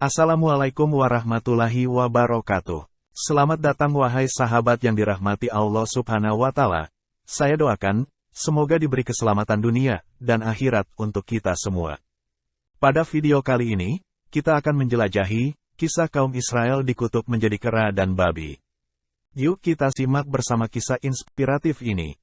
Assalamualaikum warahmatullahi wabarakatuh. Selamat datang wahai sahabat yang dirahmati Allah Subhanahu wa Ta'ala. Saya doakan, semoga diberi keselamatan dunia dan akhirat untuk kita semua. Pada video kali ini, kita akan menjelajahi kisah kaum Israel dikutuk menjadi kera dan babi. Yuk kita simak bersama kisah inspiratif ini.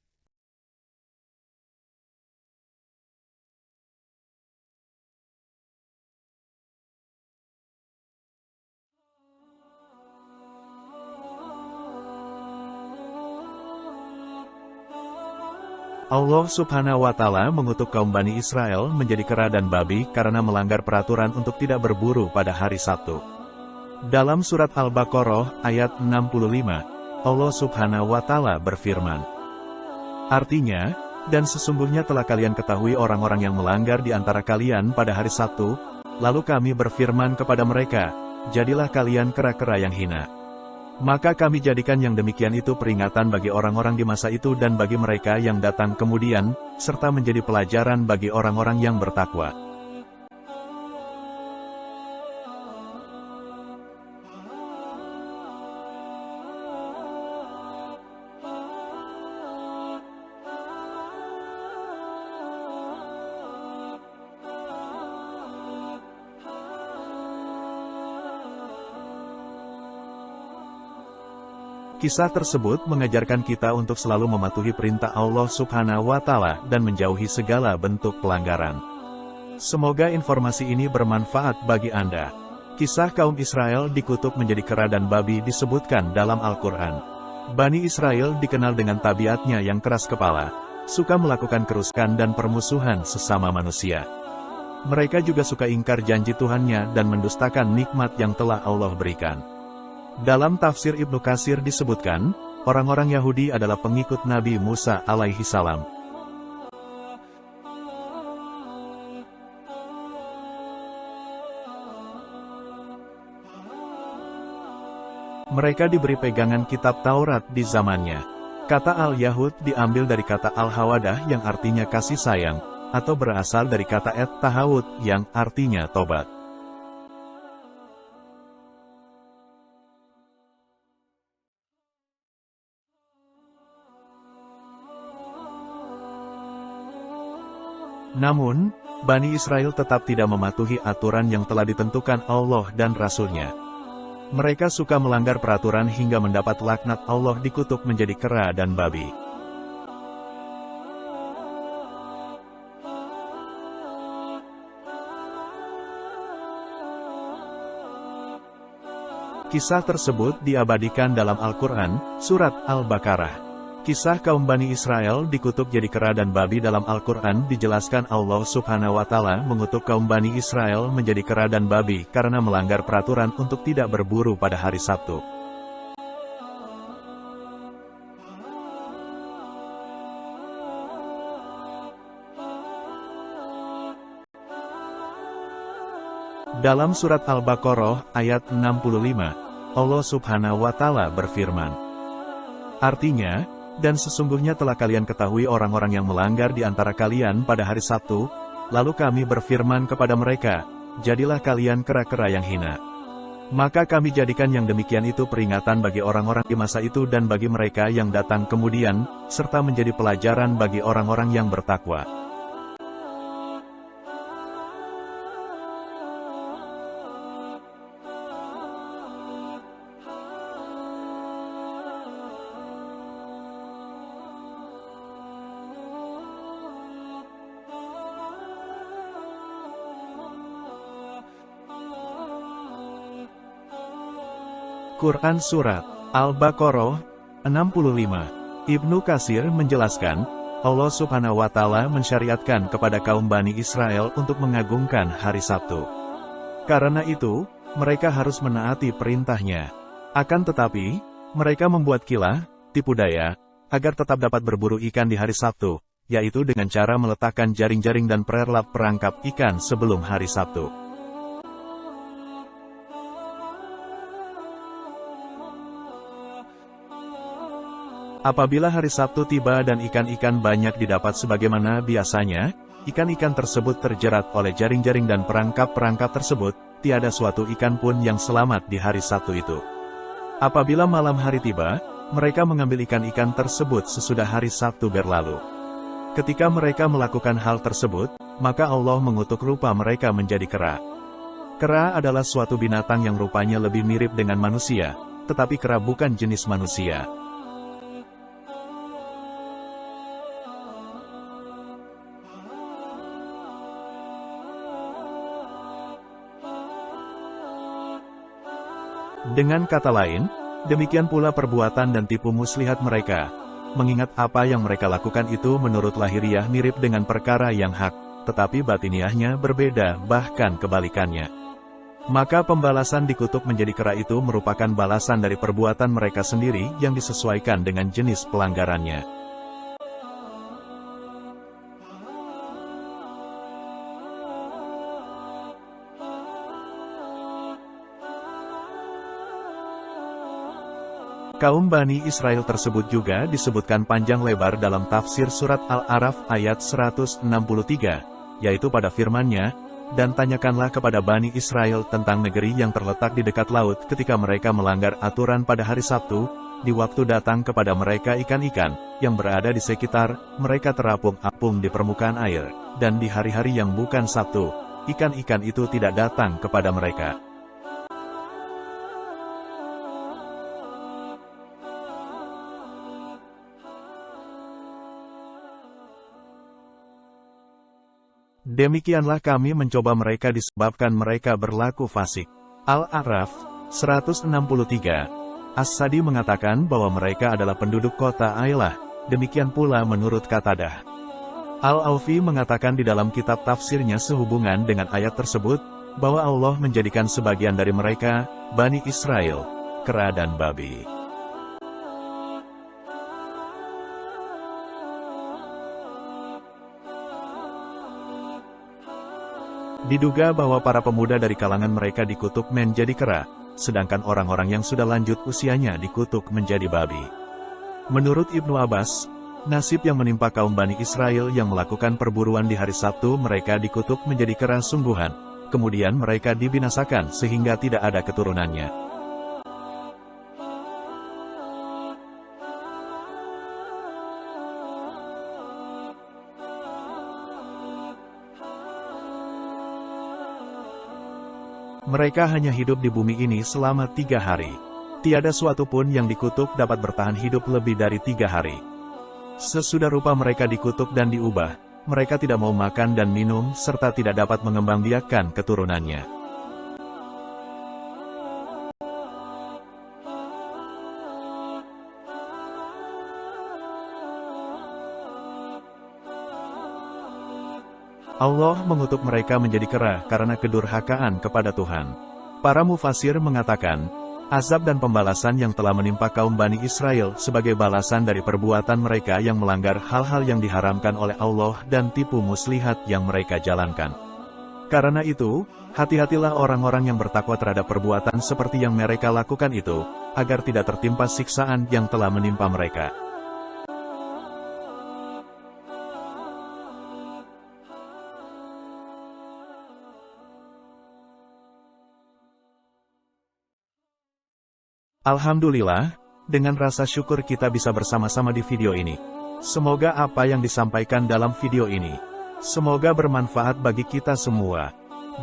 Allah Subhanahu wa Ta'ala mengutuk kaum Bani Israel menjadi kera dan babi karena melanggar peraturan untuk tidak berburu pada hari Sabtu. Dalam surat Al-Baqarah ayat 65, Allah Subhanahu wa Ta'ala berfirman. Artinya, dan sesungguhnya telah kalian ketahui orang-orang yang melanggar di antara kalian pada hari Sabtu, lalu kami berfirman kepada mereka, jadilah kalian kera-kera yang hina. Maka kami jadikan yang demikian itu peringatan bagi orang-orang di masa itu dan bagi mereka yang datang kemudian, serta menjadi pelajaran bagi orang-orang yang bertakwa. Kisah tersebut mengajarkan kita untuk selalu mematuhi perintah Allah Subhanahu wa Ta'ala dan menjauhi segala bentuk pelanggaran. Semoga informasi ini bermanfaat bagi Anda. Kisah kaum Israel dikutuk menjadi kera dan babi disebutkan dalam Al-Quran. Bani Israel dikenal dengan tabiatnya yang keras kepala, suka melakukan kerusakan dan permusuhan sesama manusia. Mereka juga suka ingkar janji Tuhannya dan mendustakan nikmat yang telah Allah berikan. Dalam tafsir Ibnu Katsir disebutkan, orang-orang Yahudi adalah pengikut Nabi Musa alaihi salam. Mereka diberi pegangan kitab Taurat di zamannya. Kata Al-Yahud diambil dari kata Al-Hawadah yang artinya kasih sayang, atau berasal dari kata Et-Tahawud yang artinya tobat. Namun, Bani Israel tetap tidak mematuhi aturan yang telah ditentukan Allah dan Rasul-Nya. Mereka suka melanggar peraturan hingga mendapat laknat Allah dikutuk menjadi kera dan babi. Kisah tersebut diabadikan dalam Al-Quran, Surat Al-Baqarah. Kisah kaum Bani Israel dikutuk jadi kera dan babi dalam Al-Quran dijelaskan Allah Subhanahu wa Ta'ala mengutuk kaum Bani Israel menjadi kera dan babi karena melanggar peraturan untuk tidak berburu pada hari Sabtu. Dalam surat Al-Baqarah ayat 65, Allah Subhanahu wa Ta'ala berfirman. Artinya, dan sesungguhnya telah kalian ketahui orang-orang yang melanggar di antara kalian pada hari Sabtu, lalu kami berfirman kepada mereka, jadilah kalian kera-kera yang hina. Maka kami jadikan yang demikian itu peringatan bagi orang-orang di masa itu dan bagi mereka yang datang kemudian, serta menjadi pelajaran bagi orang-orang yang bertakwa. Quran Surat Al-Baqarah 65. Ibnu Katsir menjelaskan, Allah Subhanahu wa Ta'ala mensyariatkan kepada kaum Bani Israel untuk mengagungkan hari Sabtu. Karena itu, mereka harus menaati perintahnya. Akan tetapi, mereka membuat kilah, tipu daya, agar tetap dapat berburu ikan di hari Sabtu, yaitu dengan cara meletakkan jaring-jaring dan perangkap ikan sebelum hari Sabtu. Apabila hari Sabtu tiba dan ikan-ikan banyak didapat sebagaimana biasanya, ikan-ikan tersebut terjerat oleh jaring-jaring dan perangkap-perangkap tersebut, tiada suatu ikan pun yang selamat di hari Sabtu itu. Apabila malam hari tiba, mereka mengambil ikan-ikan tersebut sesudah hari Sabtu berlalu. Ketika mereka melakukan hal tersebut, maka Allah mengutuk rupa mereka menjadi kera. Kera adalah suatu binatang yang rupanya lebih mirip dengan manusia, tetapi kera bukan jenis manusia. Dengan kata lain, demikian pula perbuatan dan tipu muslihat mereka, mengingat apa yang mereka lakukan itu menurut lahiriah mirip dengan perkara yang hak, tetapi batiniahnya berbeda, bahkan kebalikannya. Maka pembalasan dikutuk menjadi kera itu merupakan balasan dari perbuatan mereka sendiri yang disesuaikan dengan jenis pelanggarannya. Kaum Bani Israel tersebut juga disebutkan panjang lebar dalam tafsir surat Al-A'raf ayat 163, yaitu pada firman-Nya, "Dan tanyakanlah kepada Bani Israel tentang negeri yang terletak di dekat laut ketika mereka melanggar aturan pada hari Sabtu, di waktu datang kepada mereka ikan-ikan, yang berada di sekitar, mereka terapung-apung di permukaan air, dan di hari-hari yang bukan Sabtu, ikan-ikan itu tidak datang kepada mereka." Demikianlah kami mencoba mereka disebabkan mereka berlaku fasik. Al-A'raf 163. As-Sadi mengatakan bahwa mereka adalah penduduk kota Ailah, demikian pula menurut Qatadah. Al-Aufi mengatakan di dalam kitab tafsirnya sehubungan dengan ayat tersebut, bahwa Allah menjadikan sebagian dari mereka, Bani Israel, kera dan babi. Diduga bahwa para pemuda dari kalangan mereka dikutuk menjadi kera, sedangkan orang-orang yang sudah lanjut usianya dikutuk menjadi babi. Menurut Ibnu Abbas, nasib yang menimpa kaum Bani Israel yang melakukan perburuan di hari Sabtu mereka dikutuk menjadi kera sungguhan, kemudian mereka dibinasakan sehingga tidak ada keturunannya. Mereka hanya hidup di bumi ini selama 3 hari. Tiada suatu pun yang dikutuk dapat bertahan hidup lebih dari 3 hari. Sesudah rupa mereka dikutuk dan diubah, mereka tidak mau makan dan minum serta tidak dapat mengembangbiakkan keturunannya. Allah mengutuk mereka menjadi kera karena kedurhakaan kepada Tuhan. Para mufasir mengatakan, azab dan pembalasan yang telah menimpa kaum Bani Israel sebagai balasan dari perbuatan mereka yang melanggar hal-hal yang diharamkan oleh Allah dan tipu muslihat yang mereka jalankan. Karena itu, hati-hatilah orang-orang yang bertakwa terhadap perbuatan seperti yang mereka lakukan itu, agar tidak tertimpa siksaan yang telah menimpa mereka. Alhamdulillah, dengan rasa syukur kita bisa bersama-sama di video ini. Semoga apa yang disampaikan dalam video ini, semoga bermanfaat bagi kita semua.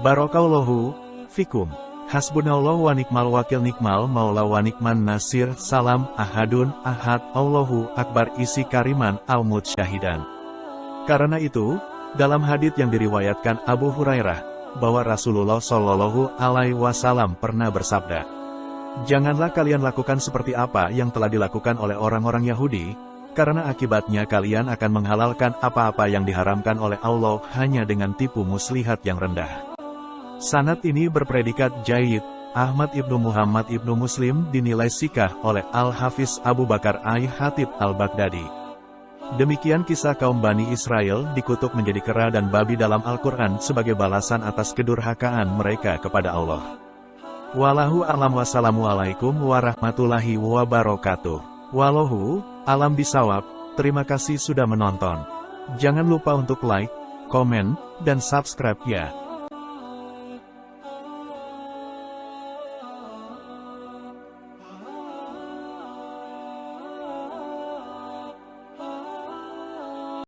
Barakallahu fikum. Hasbunallahu wa ni'mal wakil, ni'mal maula wa ni'man nasir. Salam ahadun ahad, Allahu akbar, isi kariman al-mut syahidan. Karena itu, dalam hadits yang diriwayatkan Abu Hurairah, bahwa Rasulullah Shallallahu Alaihi Wasallam pernah bersabda, "Janganlah kalian lakukan seperti apa yang telah dilakukan oleh orang-orang Yahudi, karena akibatnya kalian akan menghalalkan apa-apa yang diharamkan oleh Allah hanya dengan tipu muslihat yang rendah." Sanad ini berpredikat jayyid. Ahmad ibnu Muhammad ibnu Muslim dinilai sikah oleh Al-Hafiz Abu Bakar Al-Khatib Al-Baghdadi. Demikian kisah kaum Bani Israel dikutuk menjadi kera dan babi dalam Al-Quran sebagai balasan atas kedurhakaan mereka kepada Allah. Wallahu a'lam, wassalamualaikum warahmatullahi wabarakatuh. Wallahu a'lam bisawab. Terima kasih sudah menonton. Jangan lupa untuk like, komen, dan subscribe ya.